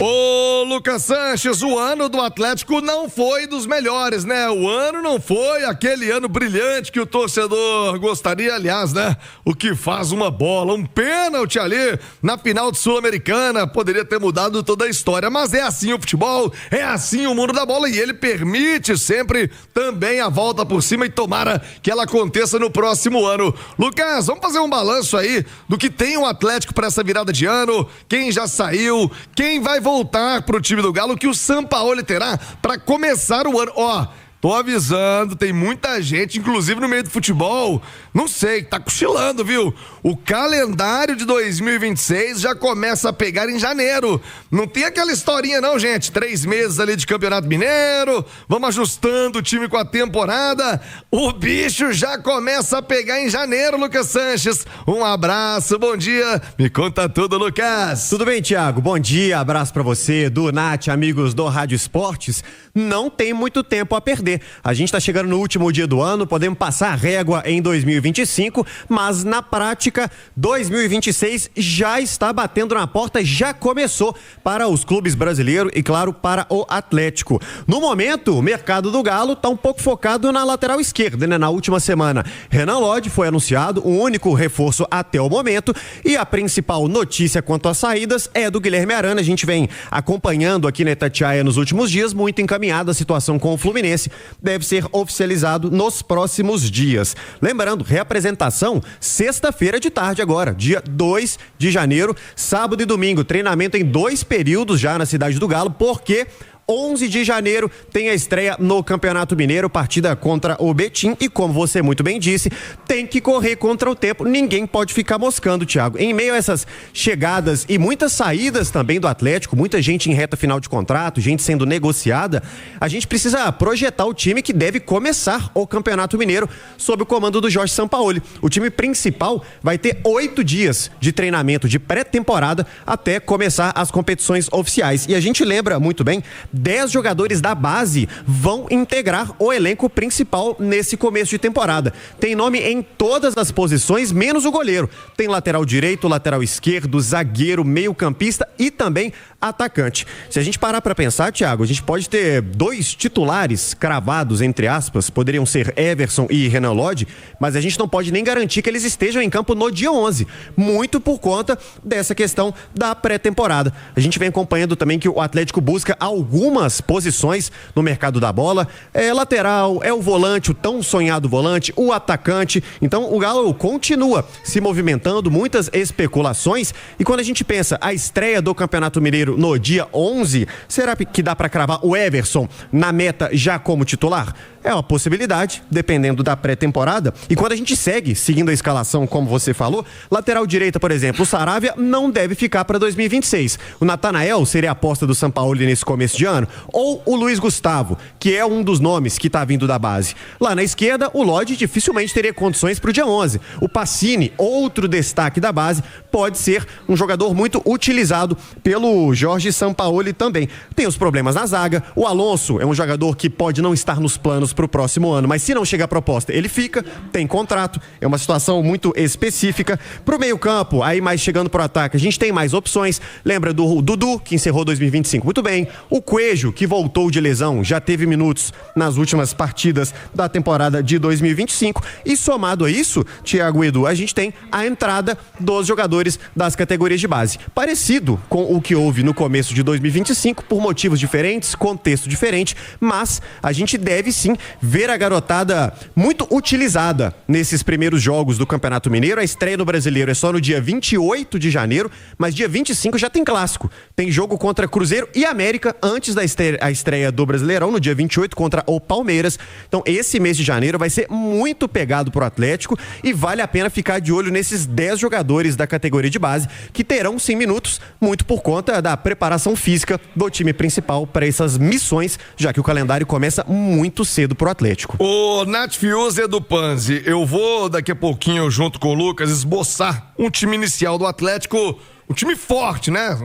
Ô, Lucas Sanches, o ano do Atlético não foi dos melhores, né? O ano não foi aquele ano brilhante que o torcedor gostaria, aliás, né? O que faz uma bola, um pênalti ali na final de Sul-Americana, poderia ter mudado toda a história, mas é assim o futebol, é assim o mundo da bola e ele permite sempre também a volta por cima e tomara que ela aconteça no próximo ano. Lucas, vamos fazer um balanço aí do que tem o Atlético para essa virada de ano, quem já saiu, quem vai voltar pro time do Galo, que o Sampaoli terá para começar o ano. Ó, tô avisando, tem muita gente, inclusive no meio do futebol, não sei, tá cochilando, viu? O calendário de 2026 já começa a pegar em janeiro. Não tem aquela historinha não, gente. 3 meses ali de Campeonato Mineiro, vamos ajustando o time com a temporada. O bicho já começa a pegar em janeiro, Lucas Sanches. Um abraço, bom dia. Me conta tudo, Lucas. Tudo bem, Thiago? Bom dia, abraço pra você, do Nath, amigos do Rádio Esportes. Não tem muito tempo a perder. A gente tá chegando no último dia do ano, podemos passar a régua em 2025, mas na prática, 2026 já está batendo na porta, já começou para os clubes brasileiros e, claro, para o Atlético. No momento, o mercado do Galo tá um pouco focado na lateral esquerda, né? Na última semana, Renan Lodge foi anunciado, o único reforço até o momento, e a principal notícia quanto às saídas é do Guilherme Arana. A gente vem acompanhando aqui na Itatiaia nos últimos dias, muito encaminhada a situação com o Fluminense, deve ser oficializado nos próximos dias. Lembrando, reapresentação sexta-feira de tarde agora, dia 2 de janeiro, sábado e domingo, treinamento em 2 períodos já na cidade do Galo, porque 11 de janeiro tem a estreia no Campeonato Mineiro, partida contra o Betim, e como você muito bem disse, tem que correr contra o tempo, ninguém pode ficar moscando, Thiago. Em meio a essas chegadas e muitas saídas também do Atlético, muita gente em reta final de contrato, gente sendo negociada, a gente precisa projetar o time que deve começar o Campeonato Mineiro sob o comando do Jorge Sampaoli. O time principal vai ter 8 dias de treinamento de pré-temporada até começar as competições oficiais, e a gente lembra muito bem, 10 jogadores da base vão integrar o elenco principal nesse começo de temporada. Tem nome em todas as posições, menos o goleiro. Tem lateral direito, lateral esquerdo, zagueiro, meio-campista e também atacante. Se a gente parar para pensar, Thiago, a gente pode ter 2 titulares cravados, entre aspas, poderiam ser Everson e Renan Lodge, mas a gente não pode nem garantir que eles estejam em campo no dia 11, muito por conta dessa questão da pré-temporada. A gente vem acompanhando também que o Atlético busca algumas posições no mercado da bola, é lateral, é o volante, o tão sonhado volante, o atacante. Então o Galo continua se movimentando, muitas especulações, e quando a gente pensa a estreia do Campeonato Mineiro no dia 11, será que dá para cravar o Everson na meta já como titular? É uma possibilidade, dependendo da pré-temporada. E quando a gente seguindo a escalação, como você falou, lateral direita, por exemplo, o Saravia não deve ficar para 2026. O Natanael seria a aposta do Sampaoli nesse começo de ano, ou o Luiz Gustavo, que é um dos nomes que está vindo da base. Lá na esquerda, o Lodge dificilmente teria condições para o dia 11. O Pacini, outro destaque da base, pode ser um jogador muito utilizado pelo Jorge Sampaoli também. Tem os problemas na zaga, o Alonso é um jogador que pode não estar nos planos para o próximo ano, mas se não chegar a proposta, ele fica, tem contrato, é uma situação muito específica. Pro meio campo, aí mais chegando pro ataque, a gente tem mais opções. Lembra do Dudu, que encerrou 2025 muito bem, o Coelho, que voltou de lesão, já teve minutos nas últimas partidas da temporada de 2025, e somado a isso, Thiago e Edu, a gente tem a entrada dos jogadores das categorias de base, parecido com o que houve no começo de 2025, por motivos diferentes, contexto diferente, mas a gente deve sim ver a garotada muito utilizada nesses primeiros jogos do Campeonato Mineiro. A estreia no Brasileiro é só no dia 28 de janeiro, mas dia 25 já tem clássico. Tem jogo contra Cruzeiro e América antes da estreia do Brasileirão, no dia 28 contra o Palmeiras. Então esse mês de janeiro vai ser muito pegado pro Atlético e vale a pena ficar de olho nesses 10 jogadores da categoria de base que terão sim minutos, muito por conta da preparação física do time principal para essas missões, já que o calendário começa muito cedo pro Atlético. O Nath Fiuza do Panzi, eu vou daqui a pouquinho junto com o Lucas esboçar um time inicial do Atlético, um time forte, né?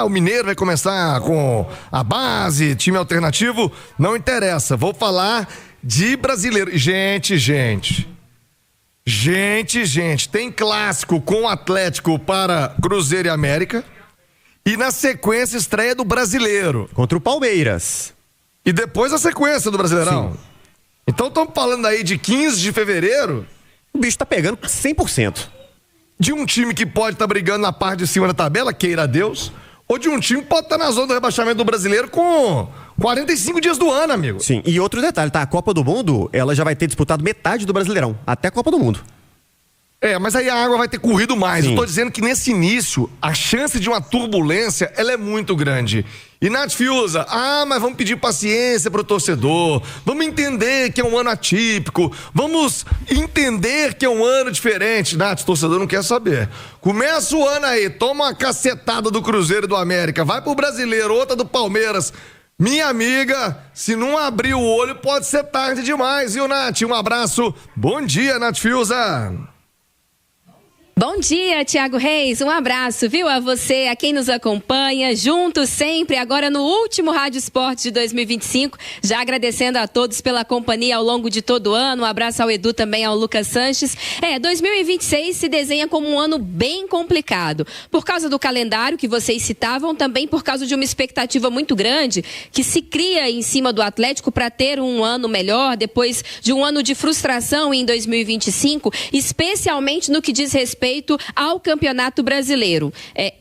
O Mineiro vai começar com a base, time alternativo, não interessa, vou falar de brasileiro. Gente, tem clássico com o Atlético para Cruzeiro e América E na sequência, estreia do Brasileiro. Contra o Palmeiras. E depois a sequência do Brasileirão. Sim. Então estamos falando aí de 15 de fevereiro. O bicho tá pegando 100%. De um time que pode estar brigando na parte de cima da tabela, queira Deus, ou de um time que pode estar na zona do rebaixamento do Brasileiro com 45 dias do ano, amigo. Sim, e outro detalhe, tá? A Copa do Mundo, ela já vai ter disputado metade do Brasileirão, até a Copa do Mundo. Mas aí a água vai ter corrido mais. Sim. Eu tô dizendo que nesse início, a chance de uma turbulência, ela é muito grande. E Nath Fiuza, mas vamos pedir paciência pro torcedor, vamos entender que é um ano atípico, vamos entender que é um ano diferente. Nath, o torcedor não quer saber. Começa o ano aí, toma uma cacetada do Cruzeiro e do América, vai pro Brasileiro, outra do Palmeiras. Minha amiga, se não abrir o olho, pode ser tarde demais, viu, Nath? Um abraço, bom dia, Nath Fiuza. Bom dia, Thiago Reis, um abraço, viu, a você, a quem nos acompanha, juntos sempre, agora no último Rádio Esportes de 2025, já agradecendo a todos pela companhia ao longo de todo o ano, um abraço ao Edu, também ao Lucas Sanches. 2026 se desenha como um ano bem complicado, por causa do calendário que vocês citavam, também por causa de uma expectativa muito grande que se cria em cima do Atlético para ter um ano melhor, depois de um ano de frustração em 2025, especialmente no que diz respeito ao Campeonato Brasileiro.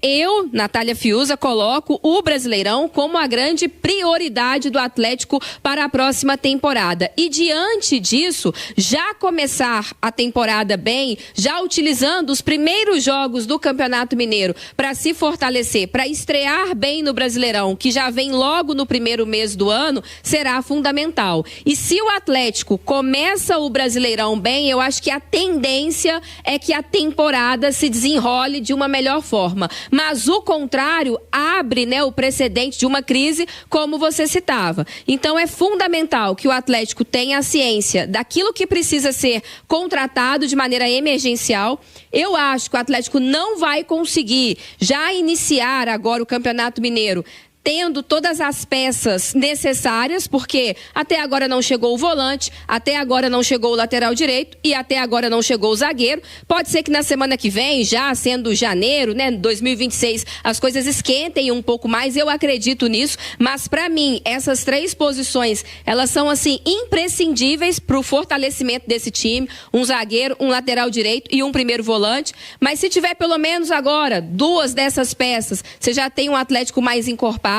Eu, Natália Fiuza, coloco o Brasileirão como a grande prioridade do Atlético para a próxima temporada. E diante disso, já começar a temporada bem, já utilizando os primeiros jogos do Campeonato Mineiro para se fortalecer, para estrear bem no Brasileirão, que já vem logo no primeiro mês do ano, será fundamental. E se o Atlético começa o Brasileirão bem, eu acho que a tendência é que a temporada se desenrole de uma melhor forma. Mas o contrário abre, o precedente de uma crise, como você citava. Então é fundamental que o Atlético tenha a ciência daquilo que precisa ser contratado de maneira emergencial. Eu acho que o Atlético não vai conseguir já iniciar agora o Campeonato Mineiro tendo todas as peças necessárias, porque até agora não chegou o volante, até agora não chegou o lateral direito e até agora não chegou o zagueiro. Pode ser que na semana que vem, já sendo janeiro, 2026, as coisas esquentem um pouco mais, eu acredito nisso, mas para mim, essas 3 posições, elas são assim, imprescindíveis para o fortalecimento desse time, um zagueiro, um lateral direito e um primeiro volante, mas se tiver pelo menos agora 2 dessas peças, você já tem um Atlético mais encorpado.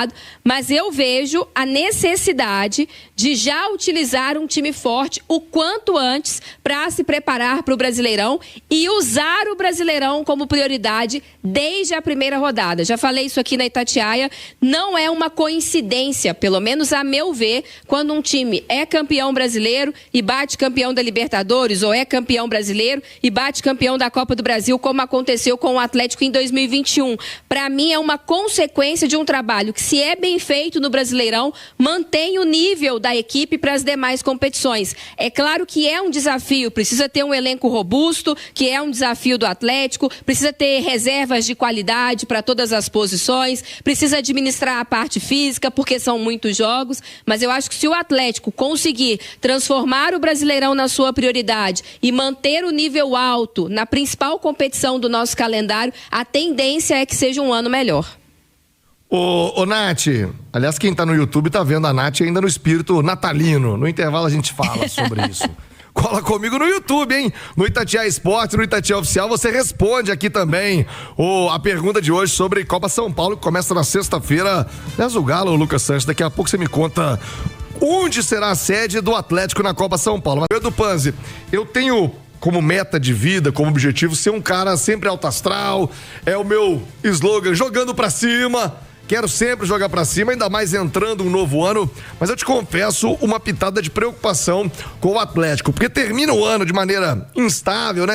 Mas eu vejo a necessidade de já utilizar um time forte o quanto antes para se preparar para o Brasileirão e usar o Brasileirão como prioridade desde a primeira rodada. Já falei isso aqui na Itatiaia, não é uma coincidência, pelo menos a meu ver, quando um time é campeão brasileiro e bate campeão da Libertadores, ou é campeão brasileiro e bate campeão da Copa do Brasil, como aconteceu com o Atlético em 2021. Para mim é uma consequência de um trabalho que, se é bem feito no Brasileirão, mantém o nível da equipe para as demais competições. É claro que é um desafio, precisa ter um elenco robusto, que é um desafio do Atlético, precisa ter reservas de qualidade para todas as posições, precisa administrar a parte física, porque são muitos jogos, mas eu acho que se o Atlético conseguir transformar o Brasileirão na sua prioridade e manter o nível alto na principal competição do nosso calendário, a tendência é que seja um ano melhor. Ô Nath, aliás, quem tá no YouTube tá vendo a Nath ainda no espírito natalino. No intervalo a gente fala sobre isso. Cola comigo no YouTube, hein? No Itatiaia Esportes, no Itatiaia Oficial, você responde aqui também a pergunta de hoje sobre Copa São Paulo, que começa na sexta-feira. Aliás, o Galo, o Lucas Sanches, daqui a pouco você me conta onde será a sede do Atlético na Copa São Paulo. Mas, Edu Panzi, eu tenho como meta de vida, como objetivo, ser um cara sempre alto astral, é o meu slogan, jogando pra cima. Quero sempre jogar pra cima, ainda mais entrando um novo ano, mas eu te confesso uma pitada de preocupação com o Atlético, porque termina o ano de maneira instável,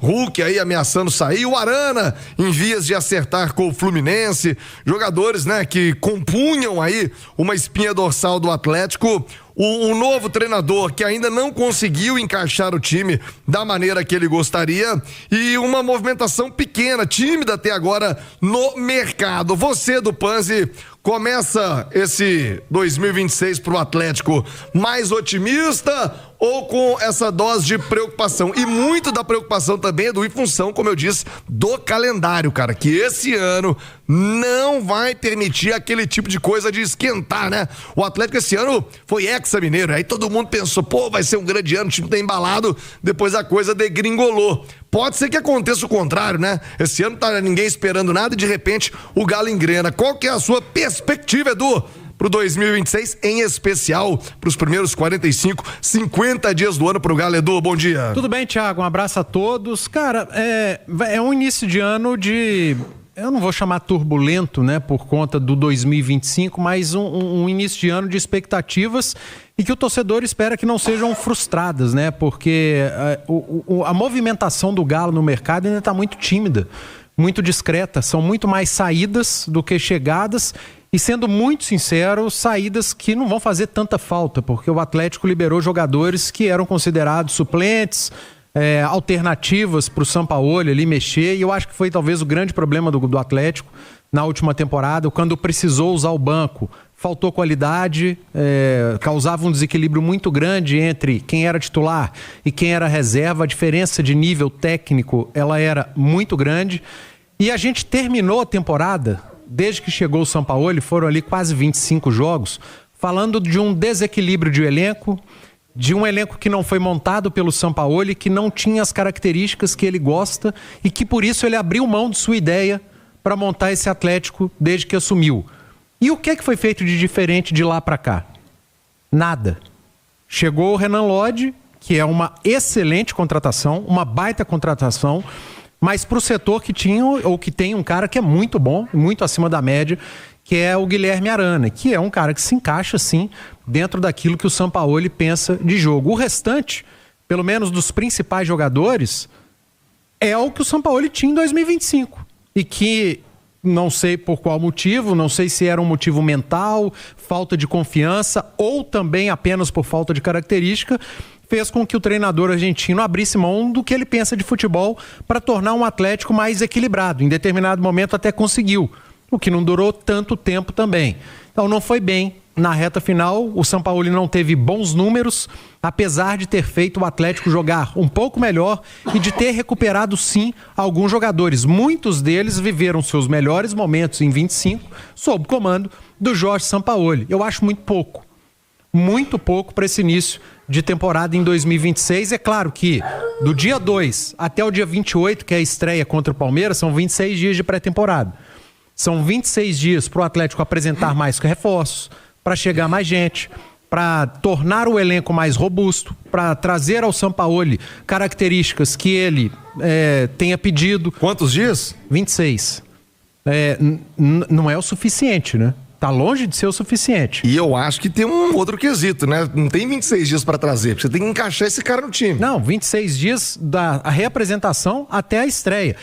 Hulk aí ameaçando sair, o Arana em vias de acertar com o Fluminense, jogadores, que compunham aí uma espinha dorsal do Atlético. Um novo treinador que ainda não conseguiu encaixar o time da maneira que ele gostaria e uma movimentação pequena, tímida até agora no mercado. Você, do Panzi, Começa esse 2026 pro Atlético mais otimista ou com essa dose de preocupação? E muito da preocupação também é em função, como eu disse, do calendário, cara, que esse ano não vai permitir aquele tipo de coisa de esquentar, né? O Atlético esse ano foi hexa-mineiro, aí todo mundo pensou, pô, vai ser um grande ano, o time tá embalado, depois a coisa degringolou. Pode ser que aconteça o contrário, né? Esse ano tá ninguém esperando nada e de repente o Galo engrena. Qual que é a sua perspectiva, Edu, pro 2026, em especial pros primeiros 45, 50 dias do ano pro Galo? Edu, bom dia. Tudo bem, Thiago? Um abraço a todos. Cara, é um início de ano de... Eu não vou chamar turbulento, né, por conta do 2025, mas um início de ano de expectativas e que o torcedor espera que não sejam frustradas, né, porque a movimentação do Galo no mercado ainda está muito tímida, muito discreta, são muito mais saídas do que chegadas e, sendo muito sincero, saídas que não vão fazer tanta falta, porque o Atlético liberou jogadores que eram considerados suplentes, alternativas para o Sampaoli ali mexer, e eu acho que foi talvez o grande problema do Atlético na última temporada, quando precisou usar o banco, faltou qualidade, causava um desequilíbrio muito grande entre quem era titular e quem era reserva, a diferença de nível técnico ela era muito grande, e a gente terminou a temporada, desde que chegou o Sampaoli, foram ali quase 25 jogos, falando de um desequilíbrio de elenco, de um elenco que não foi montado pelo Sampaoli, que não tinha as características que ele gosta e que por isso ele abriu mão de sua ideia para montar esse Atlético desde que assumiu. E o que é que foi feito de diferente de lá para cá? Nada. Chegou o Renan Lodge, que é uma excelente contratação, uma baita contratação, mas para o setor que tinha ou que tem um cara que é muito bom, muito acima da média, que é o Guilherme Arana, que é um cara que se encaixa, sim, dentro daquilo que o Sampaoli pensa de jogo. O restante, pelo menos dos principais jogadores, é o que o Sampaoli tinha em 2025. E que, não sei por qual motivo, não sei se era um motivo mental, falta de confiança, ou também apenas por falta de característica, fez com que o treinador argentino abrisse mão do que ele pensa de futebol para tornar um Atlético mais equilibrado. Em determinado momento até conseguiu, o que não durou tanto tempo também. Então não foi bem. Na reta final, o Sampaoli não teve bons números, apesar de ter feito o Atlético jogar um pouco melhor e de ter recuperado, sim, alguns jogadores. Muitos deles viveram seus melhores momentos em 25, sob o comando do Jorge Sampaoli. Eu acho muito pouco para esse início de temporada em 2026. É claro que do dia 2 até o dia 28, que é a estreia contra o Palmeiras, são 26 dias de pré-temporada. São 26 dias para o Atlético apresentar mais reforços, para chegar mais gente, para tornar o elenco mais robusto, para trazer ao Sampaoli características que ele tenha pedido. Quantos dias? 26. Não é o suficiente, né? Tá longe de ser o suficiente. E eu acho que tem um outro quesito, né? Não tem 26 dias para trazer, porque você tem que encaixar esse cara no time. Não, 26 dias da reapresentação até a estreia.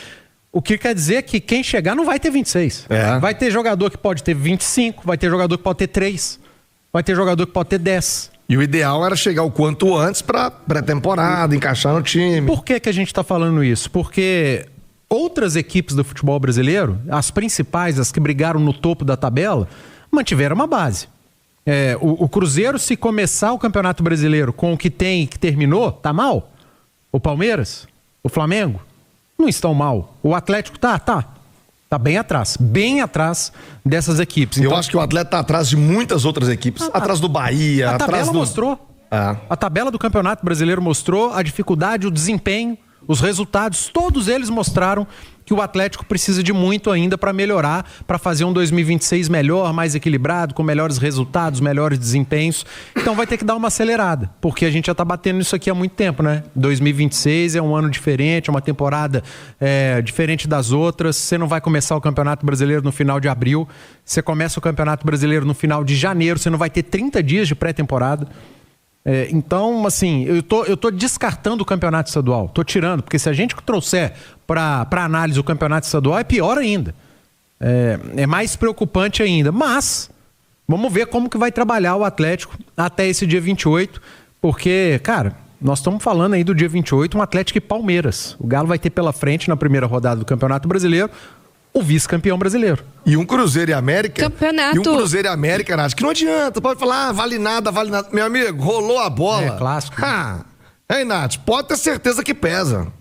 O que quer dizer que quem chegar não vai ter 26. Vai ter jogador que pode ter 25, vai ter jogador que pode ter 3, vai ter jogador que pode ter 10. E o ideal era chegar o quanto antes para pré-temporada, encaixar no time. Por que a gente está falando isso? Porque outras equipes do futebol brasileiro, as principais, as que brigaram no topo da tabela, mantiveram uma base. O Cruzeiro, se começar o Campeonato Brasileiro com o que tem e que terminou, tá mal. O Palmeiras, o Flamengo, não estão mal. O Atlético tá bem atrás dessas equipes. Então, eu acho que o Atlético tá atrás de muitas outras equipes, atrás do Bahia, a atrás tabela mostrou. A tabela do Campeonato Brasileiro mostrou a dificuldade, o desempenho, os resultados, todos eles mostraram que o Atlético precisa de muito ainda para melhorar, para fazer um 2026 melhor, mais equilibrado, com melhores resultados, melhores desempenhos. Então vai ter que dar uma acelerada, porque a gente já está batendo nisso aqui há muito tempo, né? 2026 é um ano diferente, é uma temporada diferente das outras. Você não vai começar o Campeonato Brasileiro no final de abril, você começa o Campeonato Brasileiro no final de janeiro, você não vai ter 30 dias de pré-temporada. Então, assim, eu tô descartando o campeonato estadual, tô tirando, porque se a gente trouxer para análise o campeonato estadual é pior ainda, é mais preocupante ainda, mas vamos ver como que vai trabalhar o Atlético até esse dia 28, porque, cara, nós estamos falando aí do dia 28, um Atlético e Palmeiras, o Galo vai ter pela frente na primeira rodada do Campeonato Brasileiro o vice-campeão brasileiro. E um Cruzeiro e América. Campeonato. E um Cruzeiro e América, Nath, que não adianta. Pode falar, vale nada. Meu amigo, rolou a bola. É, clássico. Hein, Nath, pode ter certeza que pesa.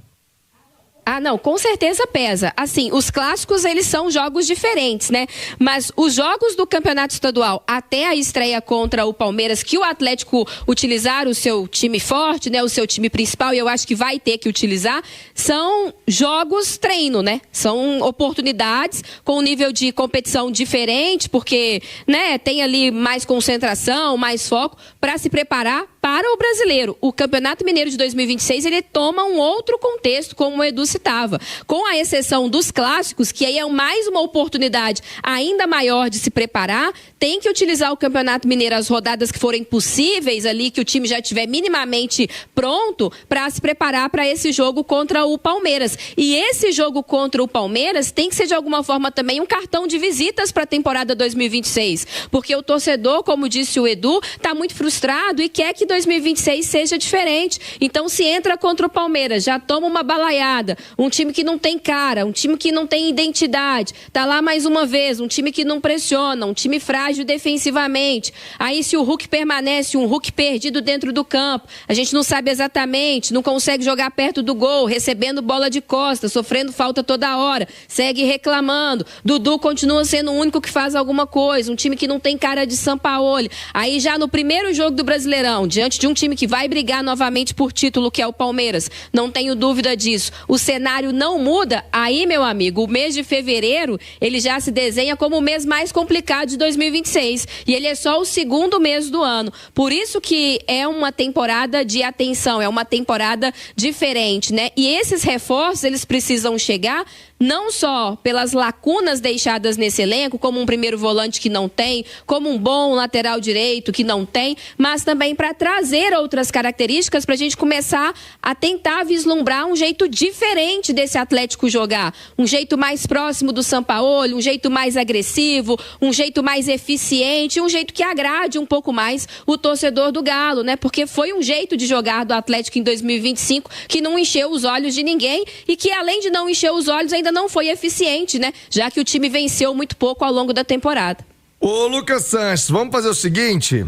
Ah, não, com certeza pesa. Assim, os clássicos, eles são jogos diferentes, né? Mas os jogos do campeonato estadual, até a estreia contra o Palmeiras, que o Atlético utilizar o seu time forte, né? O seu time principal, e eu acho que vai ter que utilizar, são jogos treino, né? São oportunidades com um nível de competição diferente, porque, né, tem ali mais concentração, mais foco, para se preparar para o brasileiro. O Campeonato Mineiro de 2026, ele toma um outro contexto, como o Edu citava. Com a exceção dos clássicos, que aí é mais uma oportunidade ainda maior de se preparar, tem que utilizar o Campeonato Mineiro, as rodadas que forem possíveis ali, que o time já estiver minimamente pronto para se preparar para esse jogo contra o Palmeiras. E esse jogo contra o Palmeiras tem que ser de alguma forma também um cartão de visitas para a temporada 2026. Porque o torcedor, como disse o Edu, está muito frustrado e quer que 2026 seja diferente. Então, se entra contra o Palmeiras, já toma uma balaiada, um time que não tem cara, um time que não tem identidade, tá lá mais uma vez, um time que não pressiona, um time frágil defensivamente. Aí, se o Hulk permanece, um Hulk perdido dentro do campo, a gente não sabe exatamente, não consegue jogar perto do gol, recebendo bola de costas, sofrendo falta toda hora, segue reclamando. Dudu continua sendo o único que faz alguma coisa, um time que não tem cara de Sampaoli. Aí, já no primeiro jogo do Brasileirão, diante de um time que vai brigar novamente por título, que é o Palmeiras, não tenho dúvida disso, o cenário não muda, aí, meu amigo, o mês de fevereiro, ele já se desenha como o mês mais complicado de 2026, e ele é só o segundo mês do ano, por isso que é uma temporada de atenção, é uma temporada diferente, né? E esses reforços, eles precisam chegar não só pelas lacunas deixadas nesse elenco, como um primeiro volante que não tem, como um bom lateral direito que não tem, mas também para trazer outras características para a gente começar a tentar vislumbrar um jeito diferente desse Atlético jogar, um jeito mais próximo do Sampaoli, um jeito mais agressivo, um jeito mais eficiente, um jeito que agrade um pouco mais o torcedor do Galo, né? Porque foi um jeito de jogar do Atlético em 2025 que não encheu os olhos de ninguém e que, além de não encher os olhos, ainda não foi eficiente, né? Já que o time venceu muito pouco ao longo da temporada. Ô, Lucas Sanches, vamos fazer o seguinte: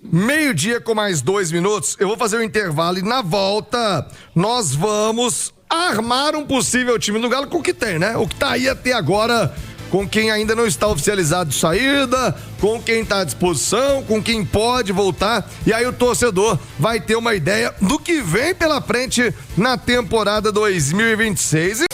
12:00 com mais 2 minutos, eu vou fazer um intervalo e na volta nós vamos armar um possível time do Galo com o que tem, né? O que tá aí até agora, com quem ainda não está oficializado de saída, com quem está à disposição, com quem pode voltar, e aí o torcedor vai ter uma ideia do que vem pela frente na temporada 2026.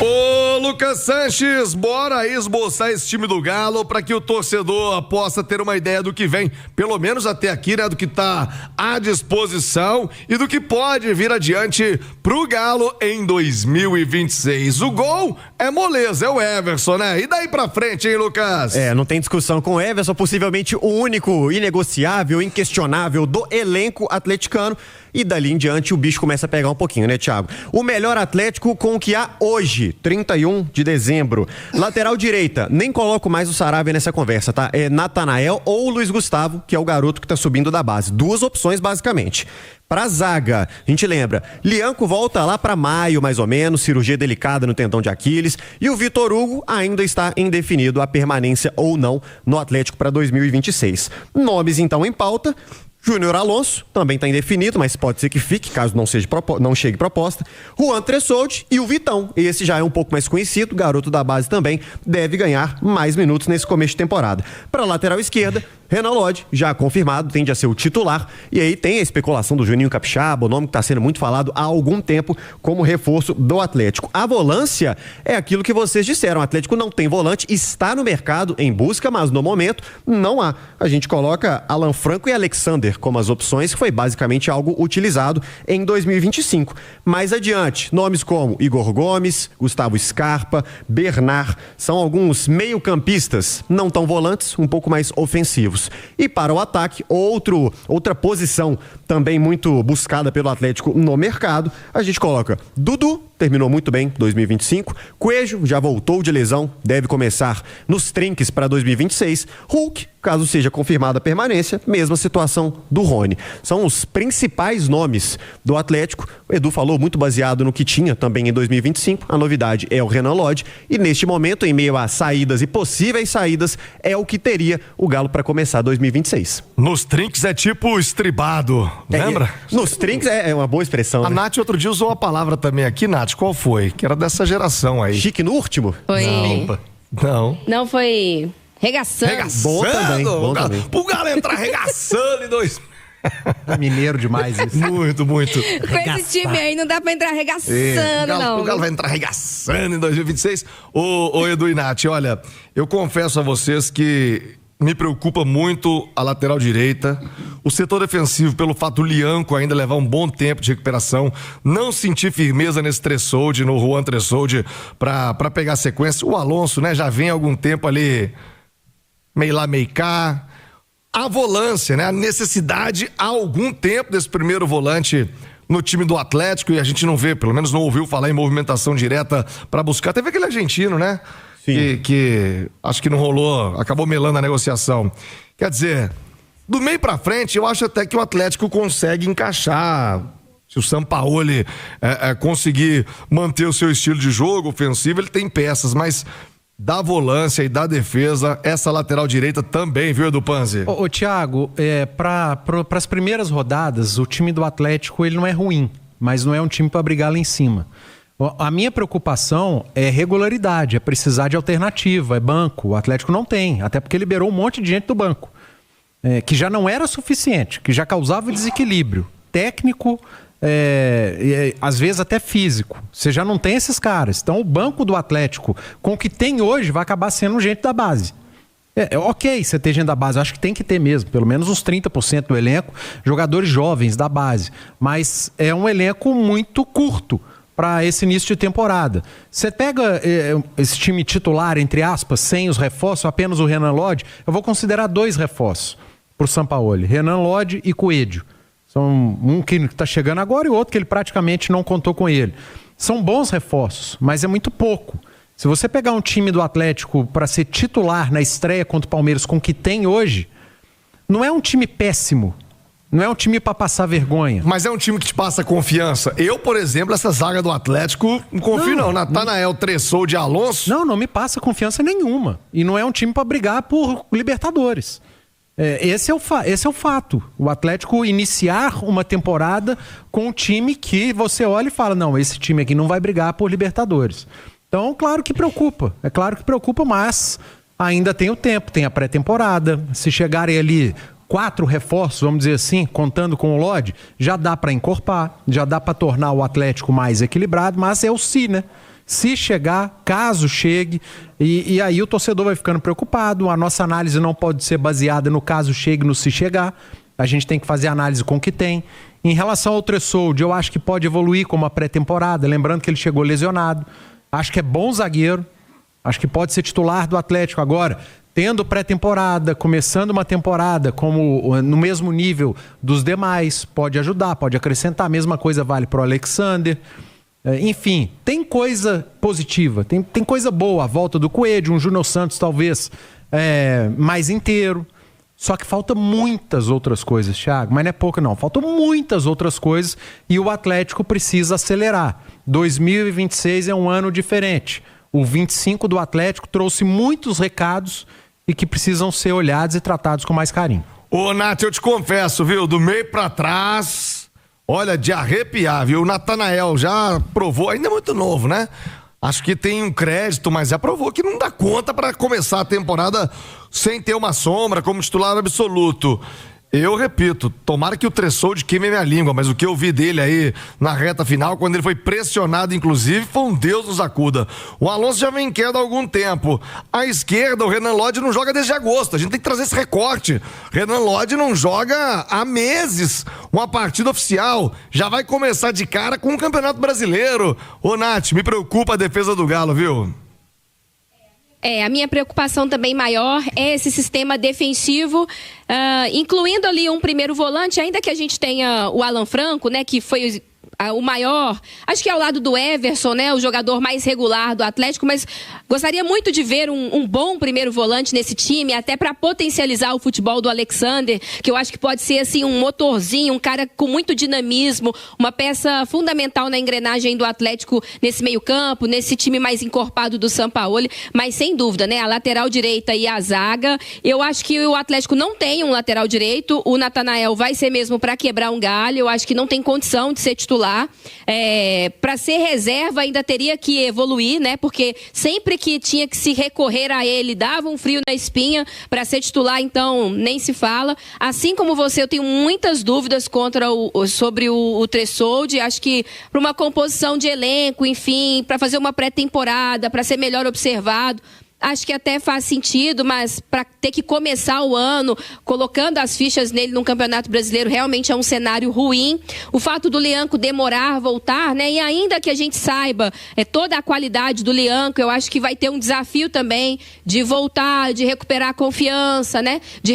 Ô, Lucas Sanches, bora esboçar esse time do Galo para que o torcedor possa ter uma ideia do que vem, pelo menos até aqui, né, do que tá à disposição e do que pode vir adiante pro Galo em 2026. O gol é moleza, é o Everson, né? E daí pra frente, hein, Lucas? Não tem discussão com o Everson, possivelmente o único, inegociável, inquestionável do elenco atleticano. E dali em diante o bicho começa a pegar um pouquinho, né, Thiago? O melhor Atlético com o que há hoje, 31 de dezembro. Lateral direita, nem coloco mais o Saravia nessa conversa, tá? É Natanael ou o Luiz Gustavo, que é o garoto que tá subindo da base. 2 opções, basicamente. Pra zaga, a gente lembra, Lianco volta lá pra maio, mais ou menos, cirurgia delicada no tendão de Aquiles, e o Vitor Hugo ainda está indefinido a permanência ou não no Atlético para 2026. Nomes, então, em pauta: Júnior Alonso, também está indefinido, mas pode ser que fique, caso não chegue proposta. Juan Tressoldi e o Vitão. Esse já é um pouco mais conhecido, garoto da base também, deve ganhar mais minutos nesse começo de temporada. Para a lateral esquerda, Renan Lodge, já confirmado, tende a ser o titular. E aí tem a especulação do Juninho Capixaba, o nome que está sendo muito falado há algum tempo como reforço do Atlético. A volância é aquilo que vocês disseram, o Atlético não tem volante, está no mercado em busca, mas no momento não há. A gente coloca Alan Franco e Alexander como as opções, que foi basicamente algo utilizado em 2025. Mais adiante, nomes como Igor Gomes, Gustavo Scarpa, Bernard, são alguns meio-campistas, não tão volantes, um pouco mais ofensivos. E para o ataque, outra posição também muito buscada pelo Atlético no mercado, a gente coloca Dudu terminou muito bem 2025. Coelho já voltou de lesão, deve começar nos trinques para 2026. Hulk, caso seja confirmada a permanência, mesma situação do Rony. São os principais nomes do Atlético. O Edu falou muito baseado no que tinha também em 2025. A novidade é o Renan Lodge e neste momento, em meio a saídas e possíveis saídas, é o que teria o Galo para começar 2026. Nos trinques é tipo estribado, lembra? Nos trinques é uma boa expressão. A Nath outro dia usou uma palavra também aqui, Nath, qual foi? Que era dessa geração aí. Chique no último? Foi. Não. Não, foi regaçando. Bom também, bom também. Pro Galo entrar regaçando em dois... Mineiro demais isso. Muito. Com esse time aí não dá pra entrar regaçando, não. O Galo vai entrar regaçando em 2026. Ô Edu e Nath, olha, eu confesso a vocês que me preocupa muito a lateral direita, o setor defensivo, pelo fato do Lianco ainda levar um bom tempo de recuperação, não sentir firmeza nesse Tressolde, no Juan Tressolde, pra pegar a sequência. O Alonso, né, já vem há algum tempo ali, meio lá, meio cá. A volância, né, a necessidade há algum tempo desse primeiro volante no time do Atlético, e a gente não vê, pelo menos não ouviu falar em movimentação direta pra buscar. Teve aquele argentino, né? Que acho que não rolou, acabou melando a negociação. Quer dizer, do meio pra frente, eu acho até que o Atlético consegue encaixar. Se o Sampaoli conseguir manter o seu estilo de jogo ofensivo, ele tem peças, mas da volância e da defesa, essa lateral direita também, viu, Edu Panzi? Ô Thiago, para as primeiras rodadas, o time do Atlético ele não é ruim, mas não é um time para brigar lá em cima. A minha preocupação é regularidade, é precisar de alternativa, é banco. O Atlético não tem, até porque liberou um monte de gente do banco, que já não era suficiente, que já causava desequilíbrio técnico, às vezes até físico. Você já não tem esses caras. Então o banco do Atlético, com o que tem hoje, vai acabar sendo gente da base. Ok, você ter gente da base, eu acho que tem que ter mesmo, pelo menos uns 30% do elenco, jogadores jovens da base. Mas é um elenco muito curto para esse início de temporada. Você pega esse time titular, entre aspas, sem os reforços, apenas o Renan Lodge, eu vou considerar 2 reforços para o Sampaoli, Renan Lodge e Coelho. São um que está chegando agora e outro que ele praticamente não contou com ele. São bons reforços, mas é muito pouco. Se você pegar um time do Atlético para ser titular na estreia contra o Palmeiras com o que tem hoje, não é um time péssimo. Não é um time pra passar vergonha. Mas é um time que te passa confiança. Eu, por exemplo, essa zaga do Atlético, não confio não. Natanael, Tressolde, Alonso. Não me passa confiança nenhuma. E não é um time pra brigar por Libertadores. Esse é o fato. O Atlético iniciar uma temporada com um time que você olha e fala, não, esse time aqui não vai brigar por Libertadores. Então, claro que preocupa. É claro que preocupa, mas ainda tem o tempo, tem a pré-temporada. Se chegarem ali 4 reforços, vamos dizer assim, contando com o Lodge, já dá para encorpar, já dá para tornar o Atlético mais equilibrado, mas é o se, né? Se chegar, caso chegue, e aí o torcedor vai ficando preocupado, a nossa análise não pode ser baseada no caso chegue, no se chegar, a gente tem que fazer análise com o que tem. Em relação ao Tressolde, eu acho que pode evoluir como a pré-temporada, lembrando que ele chegou lesionado, acho que é bom zagueiro, acho que pode ser titular do Atlético agora, tendo pré-temporada, começando uma temporada como no mesmo nível dos demais, pode ajudar, pode acrescentar. A mesma coisa vale para o Alexander. Enfim, tem coisa positiva, tem coisa boa. A volta do Coelho, um Júnior Santos talvez mais inteiro. Só que falta muitas outras coisas, Thiago. Mas não é pouca não, faltam muitas outras coisas e o Atlético precisa acelerar. 2026 é um ano diferente. O 25 do Atlético trouxe muitos recados e que precisam ser olhados e tratados com mais carinho. Ô, Nath, eu te confesso, viu? Do meio pra trás, olha, de arrepiar, viu? O Natanael já provou, ainda é muito novo, né? Acho que tem um crédito, mas já provou que não dá conta pra começar a temporada sem ter uma sombra como titular absoluto. Eu repito, tomara que o Tressolde queime minha língua, mas o que eu vi dele aí na reta final, quando ele foi pressionado, inclusive, foi um Deus nos acuda. O Alonso já vem em queda há algum tempo. À esquerda, o Renan Lodge não joga desde agosto. A gente tem que trazer esse recorte. Renan Lodge não joga há meses uma partida oficial. Já vai começar de cara com o Campeonato Brasileiro. Ô, Nath, me preocupa a defesa do Galo, viu? A minha preocupação também maior é esse sistema defensivo, incluindo ali um primeiro volante, ainda que a gente tenha o Alan Franco, né, que foi o maior, acho que é ao lado do Everson, né, o jogador mais regular do Atlético, mas gostaria muito de ver um bom primeiro volante nesse time, até para potencializar o futebol do Alexander, que eu acho que pode ser assim um motorzinho, um cara com muito dinamismo, uma peça fundamental na engrenagem do Atlético nesse meio-campo, nesse time mais encorpado do Sampaoli, mas sem dúvida, né, a lateral direita e a zaga, eu acho que o Atlético não tem um lateral direito, o Natanael vai ser mesmo para quebrar um galho, eu acho que não tem condição de ser titular. Para ser reserva ainda teria que evoluir, né? Porque sempre que tinha que se recorrer a ele dava um frio na espinha. Para ser titular, então nem se fala. Assim como você, eu tenho muitas dúvidas sobre o Tressoldi. Acho que para uma composição de elenco, enfim, para fazer uma pré-temporada, para ser melhor observado, acho que até faz sentido, mas para ter que começar o ano colocando as fichas nele num Campeonato Brasileiro realmente é um cenário ruim. O fato do Lianco demorar a voltar, né? E ainda que a gente saiba toda a qualidade do Lianco, eu acho que vai ter um desafio também de voltar, de recuperar a confiança, né? De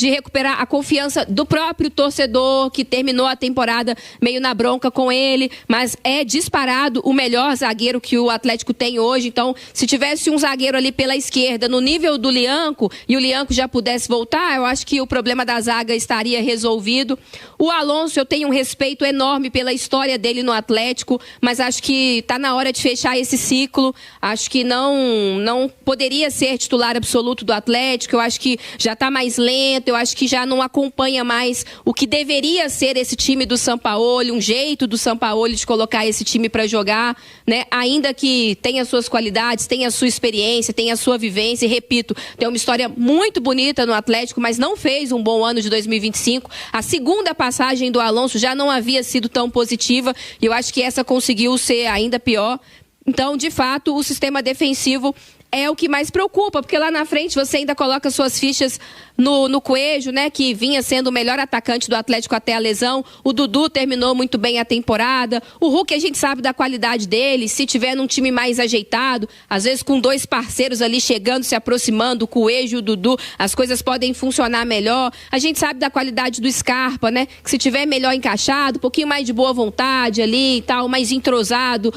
recuperar a confiança do próprio torcedor que terminou a temporada meio na bronca com ele, mas é disparado o melhor zagueiro que o Atlético tem hoje. Então, se tivesse um zagueiro ali pela esquerda, no nível do Lianco, e o Lianco já pudesse voltar, eu acho que o problema da zaga estaria resolvido. O Alonso, eu tenho um respeito enorme pela história dele no Atlético, mas acho que está na hora de fechar esse ciclo. Acho que não poderia ser titular absoluto do Atlético. Eu acho que já está mais lento, eu acho que já não acompanha mais o que deveria ser esse time do Sampaoli, um jeito do Sampaoli de colocar esse time para jogar, né? Ainda que tenha suas qualidades, tenha sua experiência, tenha sua vivência, e repito, tem uma história muito bonita no Atlético, mas não fez um bom ano de 2025. A segunda passagem do Alonso já não havia sido tão positiva, e eu acho que essa conseguiu ser ainda pior. Então, de fato, o sistema defensivo é o que mais preocupa, porque lá na frente você ainda coloca suas fichas no Coelho, né, que vinha sendo o melhor atacante do Atlético até a lesão. O Dudu terminou muito bem a temporada. O Hulk, a gente sabe da qualidade dele, se tiver num time mais ajeitado, às vezes com dois parceiros ali chegando, se aproximando, o Coelho e o Dudu, as coisas podem funcionar melhor. A gente sabe da qualidade do Scarpa, né, que se tiver melhor encaixado, um pouquinho mais de boa vontade ali e tal, mais entrosado,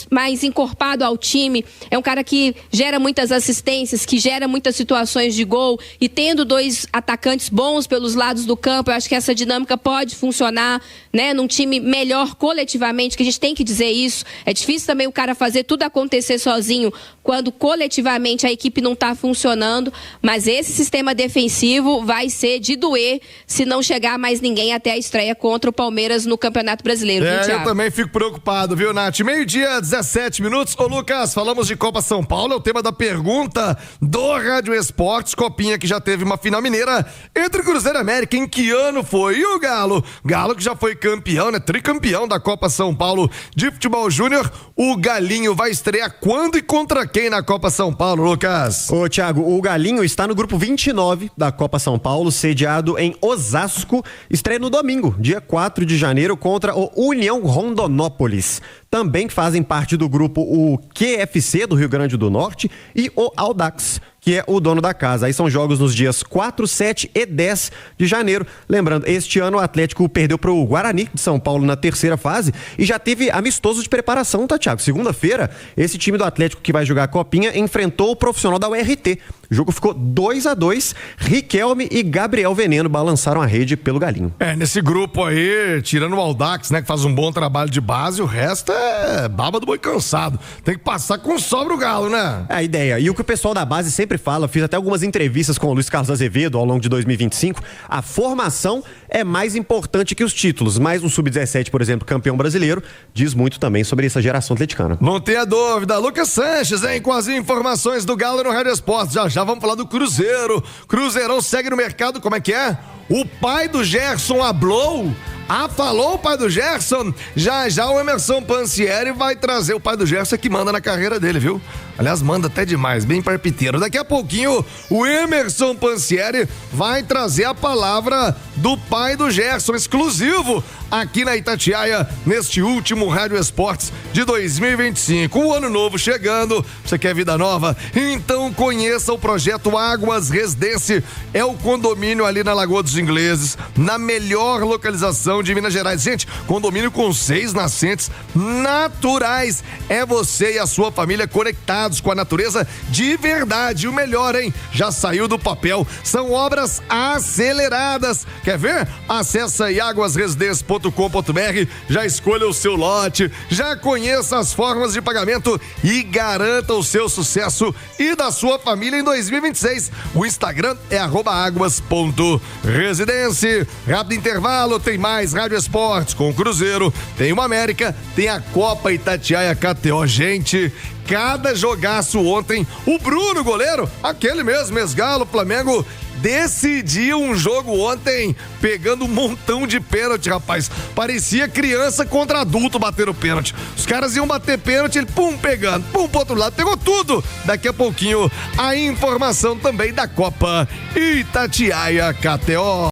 mais encorpado ao time, é um cara que gera muitas assistências, que gera muitas situações de gol, e tendo dois atacantes bons pelos lados do campo, eu acho que essa dinâmica pode funcionar, né, num time melhor coletivamente, que a gente tem que dizer isso. É difícil também o cara fazer tudo acontecer sozinho quando coletivamente a equipe não está funcionando, mas esse sistema defensivo vai ser de doer se não chegar mais ninguém até a estreia contra o Palmeiras no Campeonato Brasileiro. Eu também fico preocupado, viu, Nath? 12:17. Ô, Lucas, falamos de Copa São Paulo, é o tema da pergunta do Rádio Esportes. Copinha que já teve uma final mineira entre Cruzeiro e América. Em que ano foi? E o Galo? Galo que já foi campeão, né? Tricampeão da Copa São Paulo de futebol júnior. O Galinho vai estrear quando e contra quem na Copa São Paulo, Lucas? Ô, Thiago, o Galinho está no grupo 29 da Copa São Paulo, sediado em Osasco. Estreia no domingo, dia 4 de janeiro, contra o União Rondonópolis. Também fazem parte do grupo o QFC do Rio Grande do Norte e o Audax, que é o dono da casa. Aí são jogos nos dias 4, 7 e 10 de janeiro. Lembrando, este ano o Atlético perdeu para o Guarani de São Paulo na terceira fase e já teve amistoso de preparação, tá, Thiago? Segunda-feira, esse time do Atlético que vai jogar a Copinha enfrentou o profissional da URT. O jogo ficou 2-2. Riquelme e Gabriel Veneno balançaram a rede pelo Galinho. Nesse grupo aí, tirando o Audax, né, que faz um bom trabalho de base, o resto é baba do boi cansado. Tem que passar com sobra o Galo, né? É a ideia. E o que o pessoal da base sempre fala, fiz até algumas entrevistas com o Luiz Carlos Azevedo ao longo de 2025, a formação é mais importante que os títulos, mas um Sub-17, por exemplo, campeão brasileiro, diz muito também sobre essa geração atleticana. Não tenha dúvida. Lucas Sanches, hein, com as informações do Galo no Rádio Esportes. Já vamos falar do Cruzeiro. Cruzeirão segue no mercado, como é que é? O pai do Gerson hablou. Falou o pai do Gerson? Já o Emerson Pansieri vai trazer o pai do Gerson que manda na carreira dele, viu? Aliás, manda até demais, bem parpiteiro. Daqui a pouquinho, o Emerson Pansieri vai trazer a palavra do pai do Gerson, exclusivo aqui na Itatiaia, neste último Rádio Esportes de 2025. O ano novo chegando, você quer vida nova? Então conheça o projeto Águas Residência. É o condomínio ali na Lagoa dos Ingleses, na melhor localização Irrigação de Minas Gerais. Gente, condomínio com 6 nascentes naturais. É você e a sua família conectados com a natureza de verdade. O melhor, hein? Já saiu do papel. São obras aceleradas. Quer ver? Acesse aí aguasresidências.com.br, já escolha o seu lote, já conheça as formas de pagamento e garanta o seu sucesso e da sua família em 2026. O Instagram é @aguas.residência. Rápido intervalo, tem mais Rádio Esportes com o Cruzeiro, tem o América, tem a Copa Itatiaia KTO. Gente, cada jogaço ontem, o Bruno, goleiro, aquele mesmo, Mesgalo, Flamengo, decidiu um jogo ontem pegando um montão de pênalti, rapaz. Parecia criança contra adulto batendo pênalti. Os caras iam bater pênalti, ele pum, pegando, pum pro outro lado, pegou tudo. Daqui a pouquinho a informação também da Copa Itatiaia KTO.